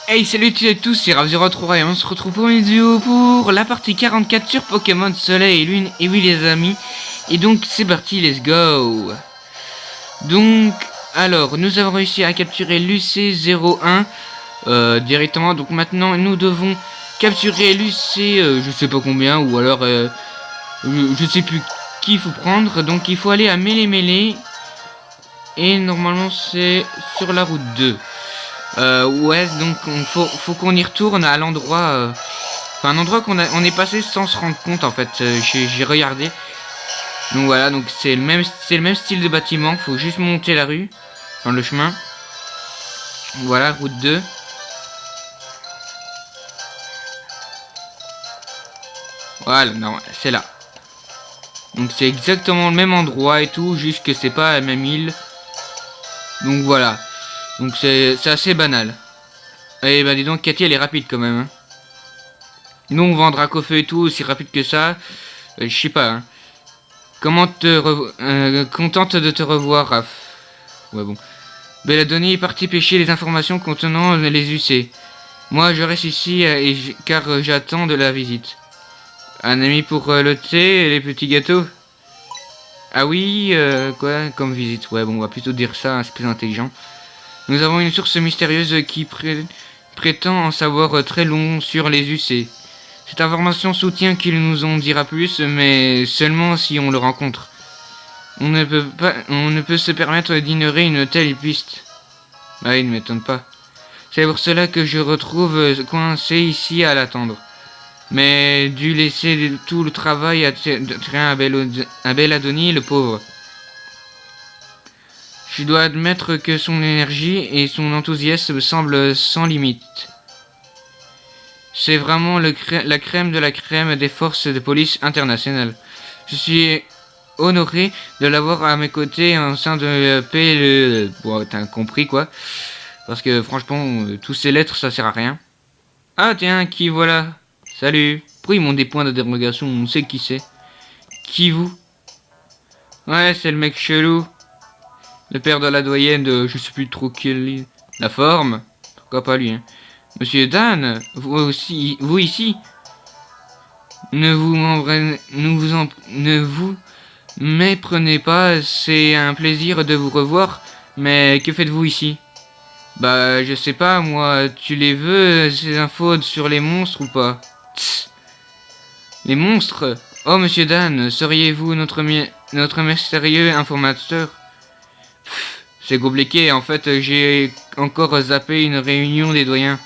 Hey, salut à tous, c'est Rav03 et on se retrouve pour une vidéo pour la partie 44 sur Pokémon Soleil et Lune. Et oui les amis, et donc c'est parti, let's go. Donc, alors, nous avons réussi à capturer l'UC01 directement. Donc maintenant, nous devons capturer l'UC, je sais pas combien, ou alors, je sais plus qui il faut prendre. Donc il faut aller à Mêlée. Et normalement c'est sur la route 2. Ouais, donc faut qu'on y retourne à l'endroit, enfin un endroit on est passé sans se rendre compte en fait. J'ai regardé. Donc voilà, donc c'est le même style de bâtiment. Faut juste monter la rue, dans le chemin. Voilà, route 2. Voilà, non, c'est là. Donc c'est exactement le même endroit et tout, juste que c'est pas la même île. Donc voilà. Donc c'est assez banal. Et bah dis donc, Cathy elle est rapide quand même. Hein. Nous on vend Dracofeu et tout, aussi rapide que ça. Je sais pas. Hein. Contente de te revoir, Raph. Ouais bon. Belladonna est partie pêcher les informations contenant les UC. Moi je reste ici car j'attends de la visite. Un ami pour le thé et les petits gâteaux. Ah oui, quoi comme visite. Ouais bon, on va plutôt dire ça, hein, c'est plus intelligent. Nous avons une source mystérieuse qui prétend en savoir très long sur les UC. Cette information soutient qu'il nous en dira plus, mais seulement si on le rencontre. On ne peut se permettre d'ignorer une telle piste. Ah, il ne m'étonne pas. C'est pour cela que je retrouve coincé ici à l'attendre. Mais dû laisser tout le travail à Belladonna, le pauvre. Je dois admettre que son énergie et son enthousiasme semblent sans limite. C'est vraiment la crème de la crème des forces de police internationales. Je suis honoré de l'avoir à mes côtés en sein de paix. Bon, t'as compris quoi. Parce que franchement, tous ces lettres, ça sert à rien. Ah tiens, qui voilà. Salut. Pourquoi ils m'ont des points d'interrogation? On sait qui c'est. Qui vous? Ouais, c'est le mec chelou. Le père de la doyenne de je sais plus trop quelle... La forme. Pourquoi pas lui, hein. Monsieur Dan, vous aussi, vous ici. Ne vous méprenez pas, c'est un plaisir de vous revoir, mais que faites-vous ici? Bah, je sais pas, moi, tu les veux, ces infos sur les monstres ou pas? Tss. Les monstres? Oh, monsieur Dan, seriez-vous notre mystérieux informateur? C'est compliqué, en fait, j'ai encore zappé une réunion des doyens.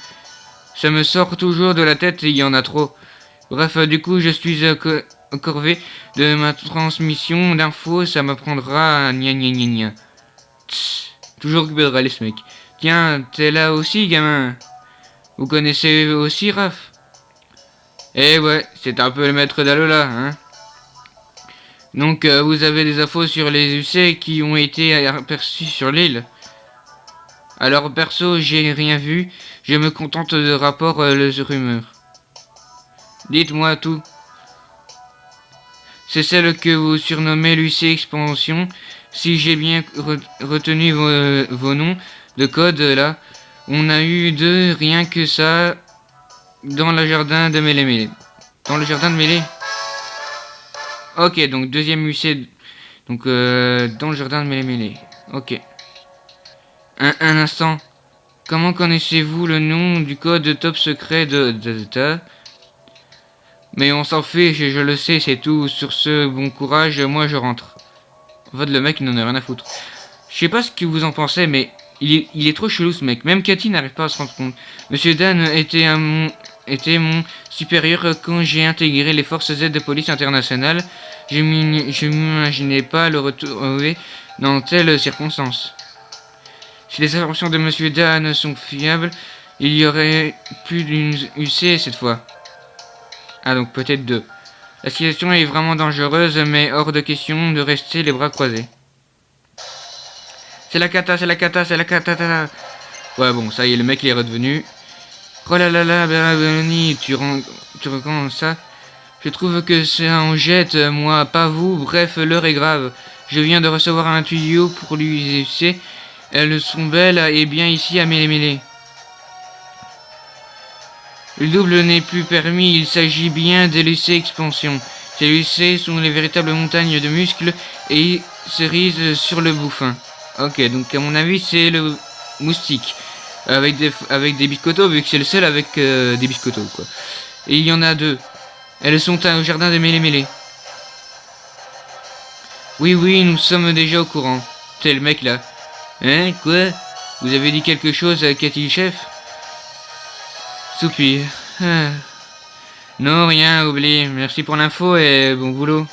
Ça me sort toujours de la tête, il y en a trop. Bref, du coup, je suis corvé de ma transmission d'infos, ça m'apprendra à gna gna gna gna. Tss, toujours occupé de râler ce mec. Tiens, t'es là aussi, gamin. Vous connaissez aussi Raph? Eh ouais, c'est un peu le maître d'Alola, hein. Donc, vous avez des infos sur les UC qui ont été aperçus sur l'île? Alors, perso, j'ai rien vu. Je me contente de rapports, les rumeurs. Dites-moi tout. C'est celle que vous surnommez l'UC Expansion. Si j'ai bien retenu vos noms de code, là, on a eu deux, rien que ça, dans le jardin de Mêlée. Dans le jardin de Mêlée? Ok, donc deuxième UC. Donc, dans le jardin de Mêlée. Ok. Un instant. Comment connaissez-vous le nom du code top secret de... Mais on s'en fait, je le sais, c'est tout. Sur ce, bon courage, moi je rentre. En fait, le mec, il n'en a rien à foutre. Je sais pas ce que vous en pensez, mais il est trop chelou ce mec. Même Cathy n'arrive pas à se rendre compte. Monsieur Dan était mon supérieur quand j'ai intégré les forces Z de police internationale. Je m'imaginais pas le retrouver dans telles circonstances. Si les informations de Monsieur Dan sont fiables, il y aurait plus d'une UC cette fois. Ah donc peut-être deux. La situation est vraiment dangereuse, mais hors de question de rester les bras croisés. C'est la cata. Ouais bon, ça y est, le mec il est redevenu. Oh là là là, Benny, tu recommences ça? Je trouve que ça en jette, moi, pas vous. Bref, l'heure est grave. Je viens de recevoir un tuyau pour l'UC. Elles sont belles et bien ici à Mêlée. Le double n'est plus permis, il s'agit bien des lycées expansion. Ces lycées sont les véritables montagnes de muscles et cerises sur le bouffin. Ok, donc à mon avis c'est le moustique. Avec des biscottos, vu que c'est le seul avec des biscottos, quoi. Et il y en a deux. Elles sont au jardin de Mélé-Mélé. Oui, oui, nous sommes déjà au courant. C'est le mec là. Hein, quoi? Vous avez dit quelque chose à Cathy Chef? Soupir. Ah. Non, rien, oublie. Merci pour l'info et bon boulot.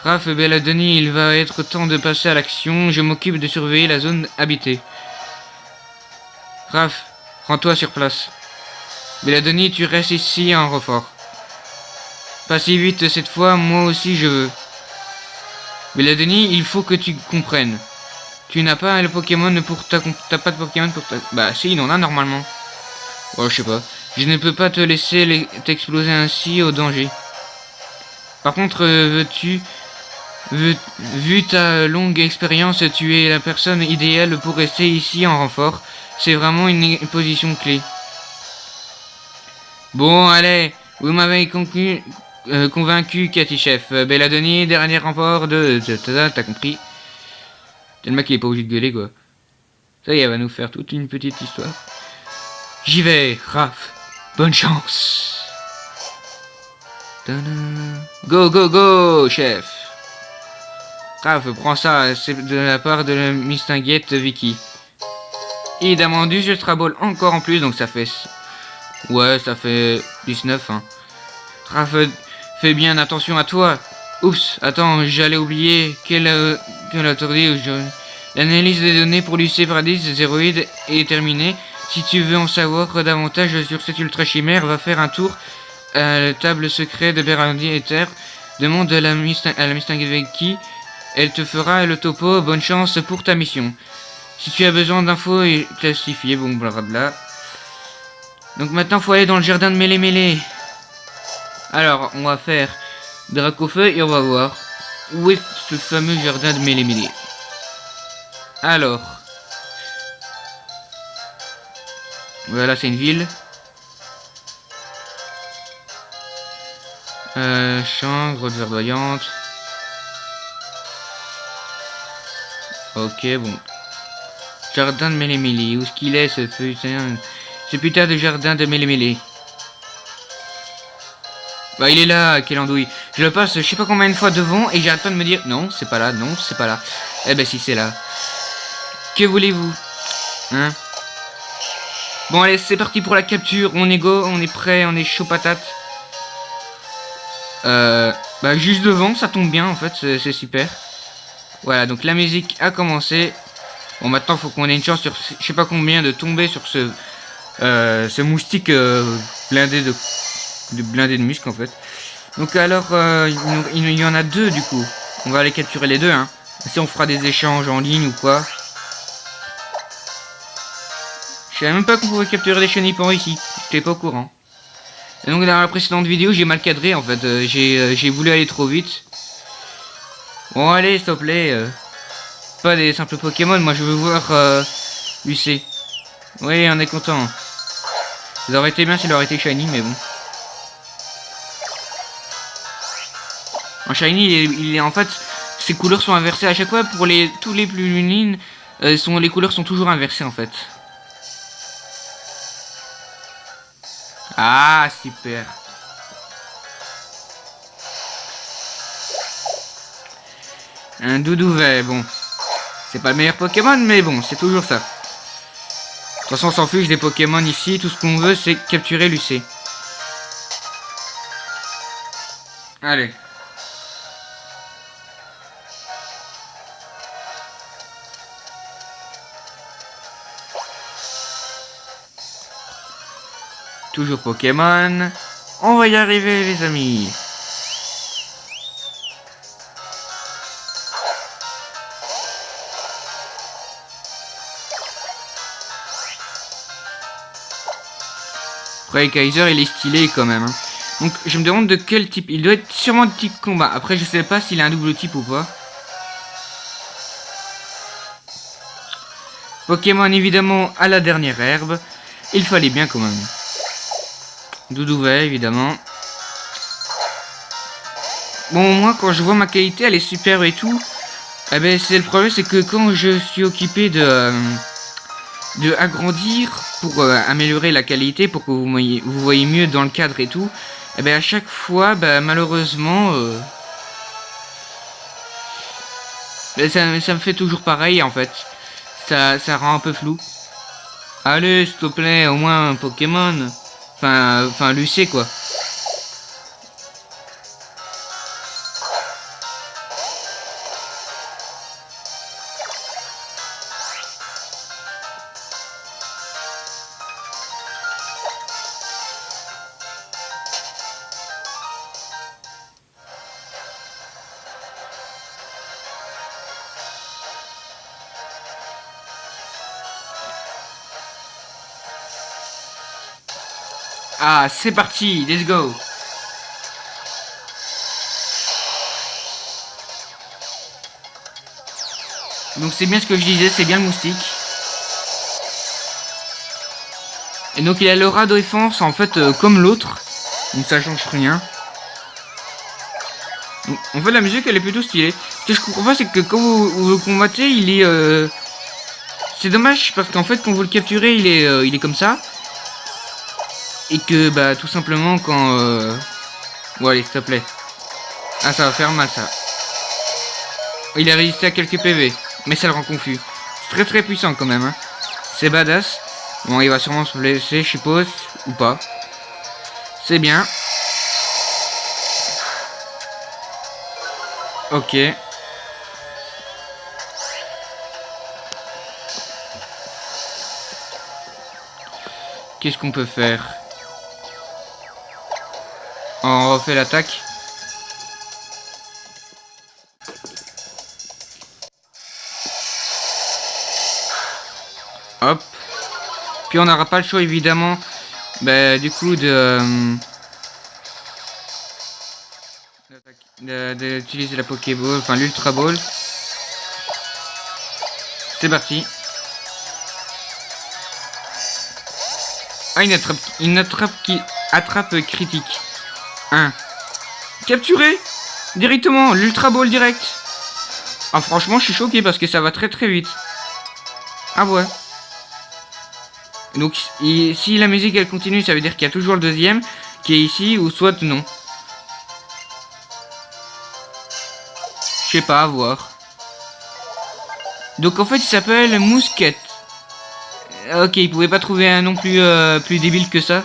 Raph, Belladoni, il va être temps de passer à l'action. Je m'occupe de surveiller la zone habitée. Raph, rends-toi sur place. Belladoni, tu restes ici en renfort. Pas si vite cette fois, moi aussi je veux. Belladoni, il faut que tu comprennes. Tu n'as pas le Pokémon pour ta... T'as pas de Pokémon pour ta... Bah si, il en a normalement. Oh, je sais pas. Je ne peux pas te laisser t'exploser ainsi au danger. Par contre, vu ta longue expérience, tu es la personne idéale pour rester ici en renfort. C'est vraiment une position clé. Bon, allez, vous m'avez convaincu, Cathy Chef. Belladoni, dernier renfort de... T'as compris? C'est le mec qui est pas obligé de gueuler, quoi. Ça y est, elle va nous faire toute une petite histoire. J'y vais, Raph. Bonne chance. Go, go, go, chef. Raph, prends ça, c'est de la part de la mistinguette Vicky. Et d'amandus, je trabole encore en plus, donc ça fait... Ouais, ça fait 19, hein. Raph, fais bien attention à toi. Oups, attends, j'allais oublier quelle autorisé aujourd'hui. L'analyse des données pour l'UC Paradis Zéroïde est terminée. Si tu veux en savoir davantage sur cette ultra chimère, va faire un tour à la table secrète de Bérandier Ether. Demande à la mistinguette Vicky. Elle te fera le topo. Bonne chance pour ta mission. Si tu as besoin d'infos classifiées, bon, blablabla. Donc maintenant, faut aller dans le jardin de Mélé-Mélé. Alors, on va faire Dracofeu et on va voir où est ce fameux jardin de Mélé-Mélé. Alors, voilà, c'est une ville. Champ, grotte verdoyante. Ok, bon. Jardin de Mélé-Mélé. Où est-ce qu'il est, ce putain de jardin de Mélé-Mélé? Bah, il est là, quelle andouille. Je le passe, je sais pas combien de fois devant et j'arrête pas de me dire non, c'est pas là, non, c'est pas là. Eh ben, si c'est là. Que voulez-vous? Hein? Bon, allez, c'est parti pour la capture. On est go, on est prêt, on est chaud patate. Bah, juste devant, ça tombe bien en fait, c'est super. Voilà, donc la musique a commencé. Bon, maintenant, faut qu'on ait une chance sur je sais pas combien de tomber sur ce moustique blindé de muscles en fait. Donc, alors, il y en a deux du coup. On va aller capturer les deux, hein. Si on fera des échanges en ligne ou quoi. Je savais même pas qu'on pouvait capturer des chenipans ici. J'étais pas au courant. Et donc dans la précédente vidéo, j'ai mal cadré en fait. J'ai voulu aller trop vite. Bon allez, s'il te plaît. Pas des simples Pokémon, moi je veux voir UC. Oui, on est content. Ça aurait été bien s'il aurait été shiny, mais bon. En shiny, il est en fait... Ses couleurs sont inversées à chaque fois. Pour tous les plus lunines, les couleurs sont toujours inversées en fait. Ah, super. Un Doudouvet, bon. C'est pas le meilleur Pokémon, mais bon, c'est toujours ça. De toute façon, on s'en fiche des Pokémon ici. Tout ce qu'on veut, c'est capturer l'UC. Allez. Toujours Pokémon. On va y arriver, les amis. Après, Kaiser, il est stylé quand même. Hein. Donc, je me demande de quel type. Il doit être sûrement de type combat. Après, je sais pas s'il a un double type ou pas. Pokémon, évidemment, à la dernière herbe. Il fallait bien quand même. Doudouvet, évidemment. Bon, moi, quand je vois ma qualité, elle est superbe et tout. Eh ben, c'est le problème, c'est que quand je suis occupé de agrandir pour améliorer la qualité, pour que vous voyez mieux dans le cadre et tout, eh ben, à chaque fois, bah, malheureusement, ça me fait toujours pareil, en fait. Ça rend un peu flou. Allez, s'il te plaît, au moins un Pokémon. Enfin, Lucé, quoi. Ah, c'est parti, let's go. Donc c'est bien ce que je disais, c'est bien le moustique. Et donc il a l'aura de défense en fait comme l'autre. Donc ça change rien. Donc, en fait la musique elle est plutôt stylée. Ce que je comprends pas c'est que quand vous le combattez il est... C'est dommage parce qu'en fait quand vous le capturez il est comme ça. Et que bah tout simplement quand... Bon allez s'il te plaît. Ah ça va faire mal ça. Il a résisté à quelques PV. Mais ça le rend confus. C'est très puissant quand même. Hein. C'est badass. Bon il va sûrement se blesser je suppose. Ou pas. C'est bien. Ok. Qu'est-ce qu'on peut faire? On refait l'attaque. Hop. Puis on n'aura pas le choix évidemment. Bah, du coup d'utiliser la Pokéball, enfin l'Ultra Ball. C'est parti. Ah une attrape qui attrape critique. 1. Capturé directement, l'Ultra Ball direct. Ah franchement je suis choqué parce que ça va très vite. Ah ouais. Donc si la musique elle continue ça veut dire qu'il y a toujours le deuxième qui est ici ou soit non. Je sais pas, à voir. Donc en fait il s'appelle Mousquet. Ok, il pouvait pas trouver un nom plus débile que ça.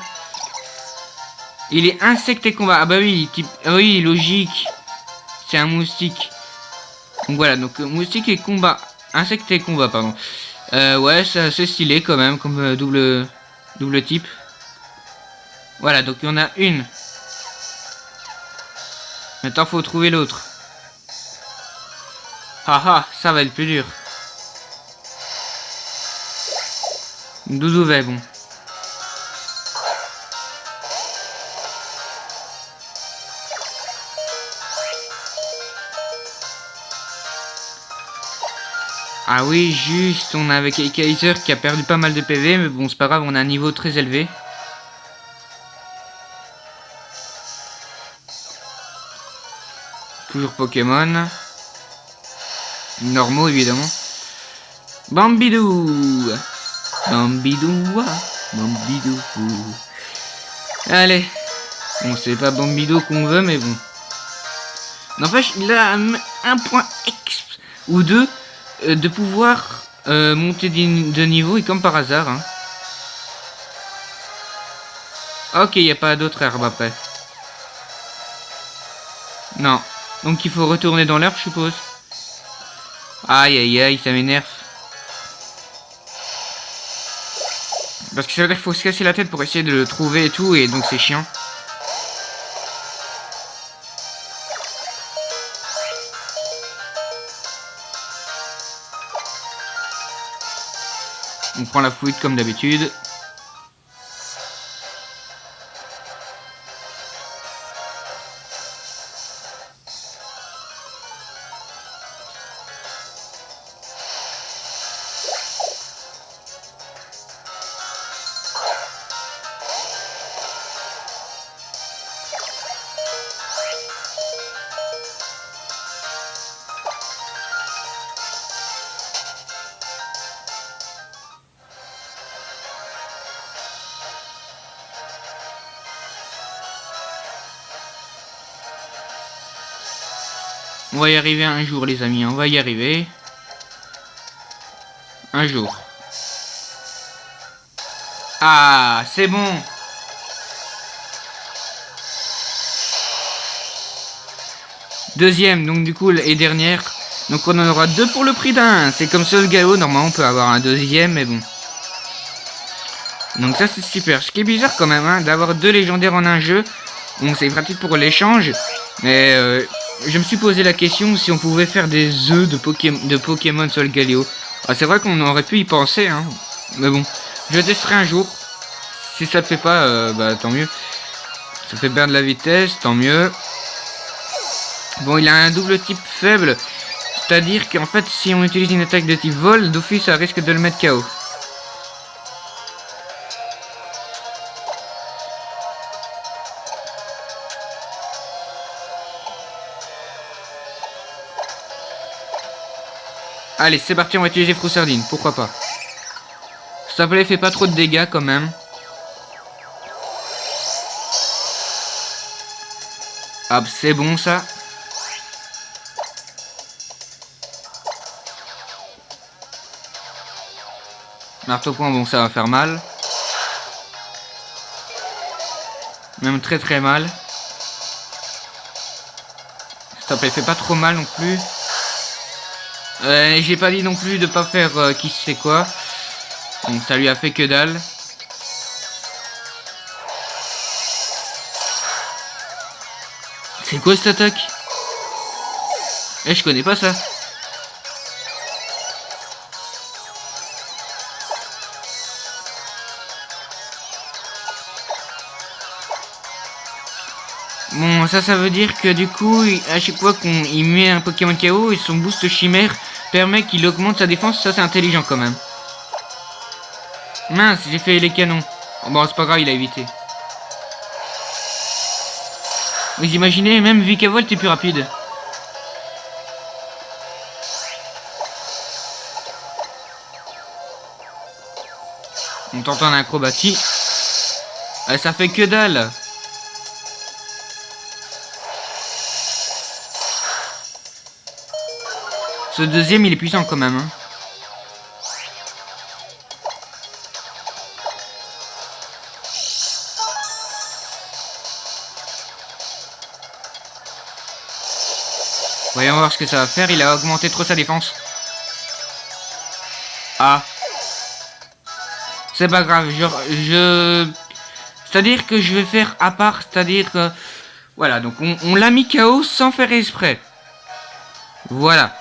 Il est insecte et combat. Ah bah oui, ah oui, logique. C'est un moustique. Donc voilà, donc moustique et combat. Insecte et combat, pardon. Ouais, c'est assez stylé quand même, comme double type. Voilà, donc il y en a une. Maintenant, faut trouver l'autre. Haha, ça va être plus dur. Doudouvet, bon. Ah oui, juste, on a avec Kaiser qui a perdu pas mal de PV, mais bon, c'est pas grave, on a un niveau très élevé. Toujours Pokémon. Normaux, évidemment. Bambidou. Bambidou. Bambidou. Allez. Bon, c'est pas Bambidou qu'on veut, mais bon. N'empêche, il a un point X ou deux de pouvoir monter de niveau, et comme par hasard. Hein. Ok, il n'y a pas d'autre herbe après. Non. Donc il faut retourner dans l'herbe, je suppose. Aïe aïe aïe, ça m'énerve. Parce que ça veut dire qu'il faut se casser la tête pour essayer de le trouver et tout, et donc c'est chiant. On prend la fluide comme d'habitude. On va y arriver un jour, les amis. On va y arriver. Un jour. Ah, c'est bon. Deuxième, donc du coup, et dernière. Donc on en aura 2 pour le prix d'un. C'est comme ça le galop. Normalement, on peut avoir un deuxième, mais bon. Donc ça, c'est super. Ce qui est bizarre quand même, hein, d'avoir 2 légendaires en un jeu. Bon, c'est pratique pour l'échange. Mais je me suis posé la question si on pouvait faire des œufs de Pokémon sur le Galéo. Ah, c'est vrai qu'on aurait pu y penser, hein. Mais bon, je testerai un jour. Si ça le fait pas, bah tant mieux. Ça fait perdre la vitesse, tant mieux. Bon, il a un double type faible. C'est-à-dire qu'en fait, si on utilise une attaque de type vol, d'office, ça risque de le mettre KO. Allez, c'est parti, on va utiliser Froussardine, pourquoi pas. Ça fait pas trop de dégâts quand même. Hop, c'est bon ça. Marteau point, bon, ça va faire mal. Même très très mal. Ça fait pas trop mal non plus. J'ai pas dit non plus de pas faire qui sait quoi. Donc ça lui a fait que dalle. C'est quoi cette attaque? Je connais pas ça. Bon, ça veut dire que du coup, à chaque fois qu'on met un Pokémon KO, et son boost chimère permet qu'il augmente sa défense. Ça, c'est intelligent quand même. Mince, j'ai fait les canons. Bon, c'est pas grave, il a évité. Vous imaginez, même Vikavolt est plus rapide. On tente en acrobatie. Ça fait que dalle. Ce deuxième, il est puissant quand même. Hein. Voyons voir ce que ça va faire. Il a augmenté trop sa défense. Ah. C'est pas grave. C'est-à-dire que je vais faire à part. C'est-à-dire que... Voilà, donc on l'a mis KO sans faire exprès. Voilà.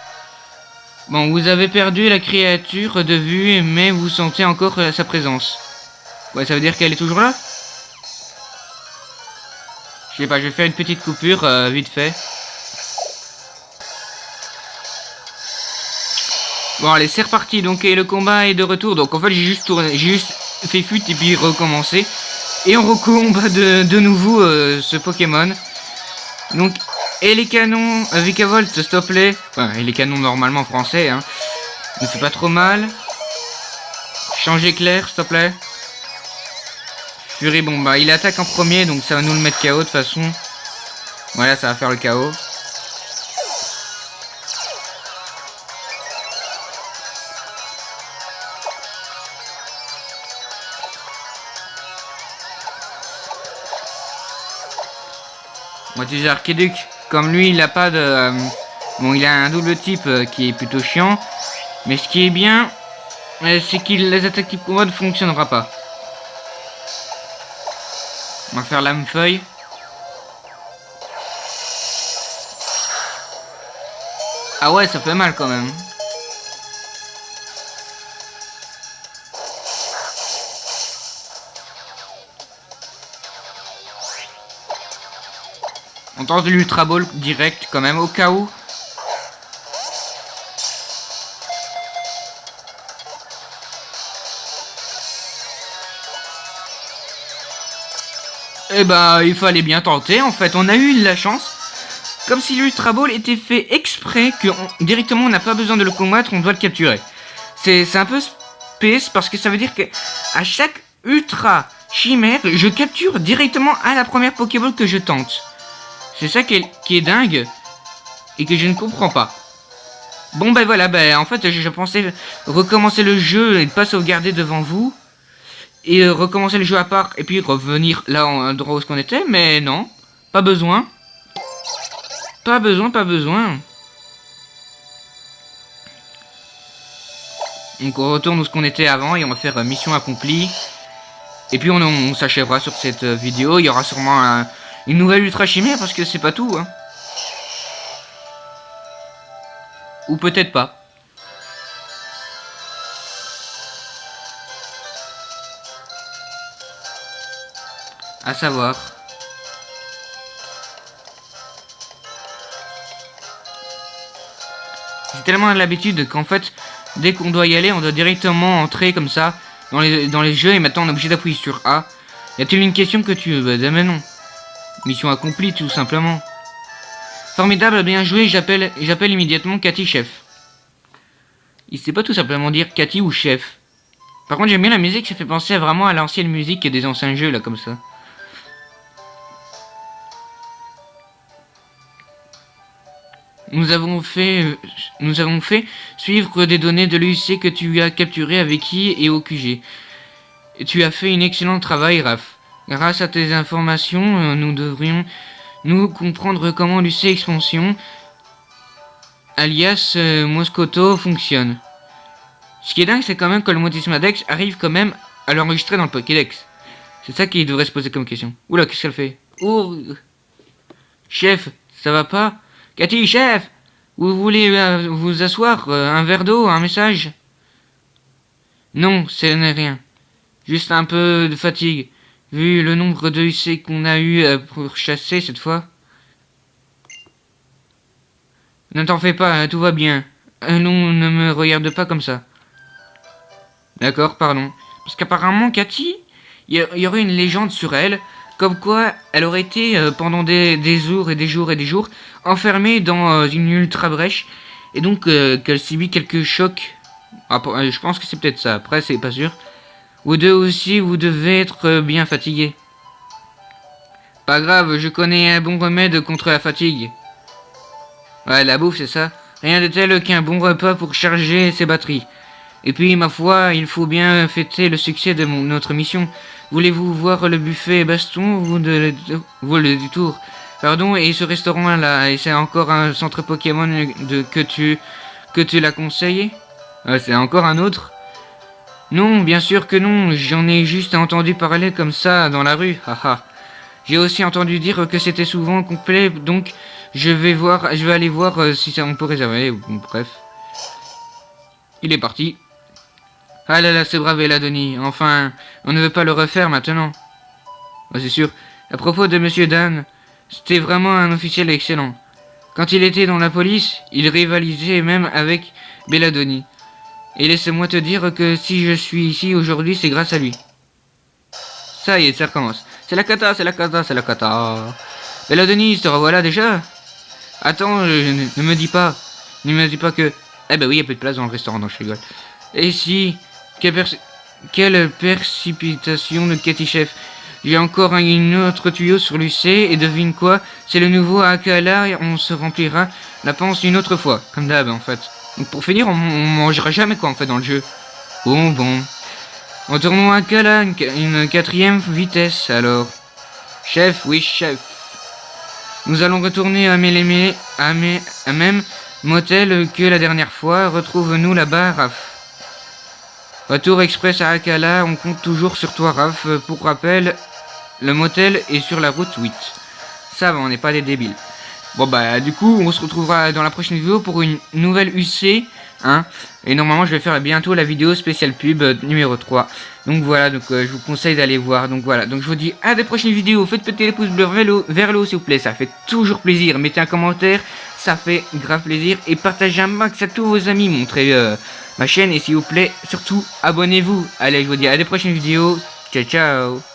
Bon, vous avez perdu la créature de vue, mais vous sentez encore sa présence. Ouais, ça veut dire qu'elle est toujours là? Je sais pas, je vais faire une petite coupure, vite fait. Bon, allez, c'est reparti. Donc, et le combat est de retour. Donc, en fait, j'ai juste fait fut et puis recommencé. Et on recombat de nouveau ce Pokémon. Donc... Et les canons, Vikavolt, s'il te plaît. Enfin, et les canons normalement français, hein. Ne fait pas trop mal. Change éclair, s'il te plaît. Furie, bon, bah, il attaque en premier, donc ça va nous le mettre KO de toute façon. Voilà, ça va faire le KO. On va utiliser Archiduc. Comme lui, il a pas de... bon, il a un double type qui est plutôt chiant. Mais ce qui est bien, c'est que les attaques type combat ne fonctionnera pas. On va faire lame feuille. Ah ouais, ça fait mal quand même. On tente l'Ultra Ball direct quand même au cas où. Eh ben, il fallait bien tenter en fait. On a eu de la chance. Comme si l'Ultra Ball était fait exprès que directement on n'a pas besoin de le combattre, on doit le capturer. C'est un peu space parce que ça veut dire que à chaque Ultra Chimère, je capture directement à la première Pokéball que je tente. C'est ça qui est dingue. et que je ne comprends pas. Bon ben voilà, ben en fait je pensais recommencer le jeu et pas sauvegarder devant vous. Et recommencer le jeu à part et puis revenir là en endroit où on était, mais non. Pas besoin. Pas besoin, pas besoin. Donc on retourne où ce qu'on était avant et on va faire mission accomplie. Et puis on s'achèvera sur cette vidéo. Il y aura sûrement une nouvelle ultra chimère parce que c'est pas tout. Hein. Ou peut-être pas. À savoir. J'ai tellement l'habitude qu'en fait, dès qu'on doit y aller, on doit directement entrer comme ça dans les jeux et maintenant on est obligé d'appuyer sur A. Y a-t-il une question que tu veux? Bah mais non. Mission accomplie tout simplement. Formidable, bien joué, j'appelle immédiatement Cathy chef. Il sait pas tout simplement dire Cathy ou chef. Par contre j'aime bien la musique, ça fait penser vraiment à l'ancienne musique des anciens jeux là comme ça. Nous avons fait suivre des données de l'UIC que tu as capturées avec I et au QG. Tu as fait un excellent travail, Raph. Grâce à tes informations, nous devrions comprendre comment l'UIC Expansion, alias Moscoto, fonctionne. Ce qui est dingue, c'est quand même que le Motismadex arrive quand même à l'enregistrer dans le Pokédex. C'est ça qui devrait se poser comme question. Oula, qu'est-ce qu'elle fait? Oh, chef, ça va pas? Cathy, chef, vous voulez vous asseoir? Un verre d'eau, un message? Non, ce n'est rien. Juste un peu de fatigue, vu le nombre de UC qu'on a eu pour chasser cette fois. Ne t'en fais pas, tout va bien. Non, ne me regarde pas comme ça. D'accord, pardon. Parce qu'apparemment, Cathy, il y aurait une légende sur elle, comme quoi elle aurait été pendant des jours et des jours et des jours enfermée dans une ultra brèche et donc qu'elle subit quelques chocs. Je pense que c'est peut-être ça, après c'est pas sûr. Vous deux aussi, vous devez être bien fatigués. Pas grave, je connais un bon remède contre la fatigue. Ouais, la bouffe c'est ça. Rien de tel qu'un bon repas pour charger ses batteries. Et puis, ma foi, il faut bien fêter le succès de notre mission. Voulez-vous voir le buffet Baston ou le détour? Pardon, et ce restaurant-là, et c'est encore un centre Pokémon que tu l'as conseillé? C'est encore un autre? Non, bien sûr que non, j'en ai juste entendu parler comme ça dans la rue, haha. J'ai aussi entendu dire que c'était souvent complet, donc je vais aller voir si on peut réserver, bref. Il est parti. Ah là là, c'est bravé là, Denis. Enfin, on ne veut pas le refaire maintenant. C'est sûr. À propos de Monsieur Dan, c'était vraiment un officiel excellent. Quand il était dans la police, il rivalisait même avec Belladoni. Et laisse-moi te dire que si je suis ici aujourd'hui, c'est grâce à lui. Ça y est, ça recommence. C'est la cata, c'est la cata, c'est la cata. Belladoni, te revoilà déjà? Attends, ne me dis pas. Ne me dis pas que... Eh ben oui, il y a plus de place dans le restaurant, donc je rigole. Et si... Quelle précipitation de Cathy Chef. J'ai encore une autre tuyau sur l'UC et devine quoi? C'est le nouveau Akala et on se remplira la panse une autre fois. Comme d'hab en fait. Donc pour finir, on mangera jamais quoi en fait dans le jeu. Bon. Retournons à Akala, une quatrième vitesse alors. Chef, oui chef. Nous allons retourner à même motel que la dernière fois. Retrouve-nous là-bas, Raph. Retour express à Akala, on compte toujours sur toi, Raph. Pour rappel, le motel est sur la route 8. Ça va, on n'est pas des débiles. Bon bah du coup, on se retrouvera dans la prochaine vidéo pour une nouvelle UC. Hein, et normalement, je vais faire bientôt la vidéo spéciale pub numéro 3. Donc voilà, donc je vous conseille d'aller voir. Donc voilà, donc je vous dis à des prochaines vidéos. Faites péter les pouces bleus vers le haut s'il vous plaît, ça fait toujours plaisir. Mettez un commentaire, ça fait grave plaisir. Et partagez un max à tous vos amis, montrez ma chaîne et s'il vous plaît, surtout abonnez-vous. Allez, je vous dis à des prochaines vidéos. Ciao, ciao.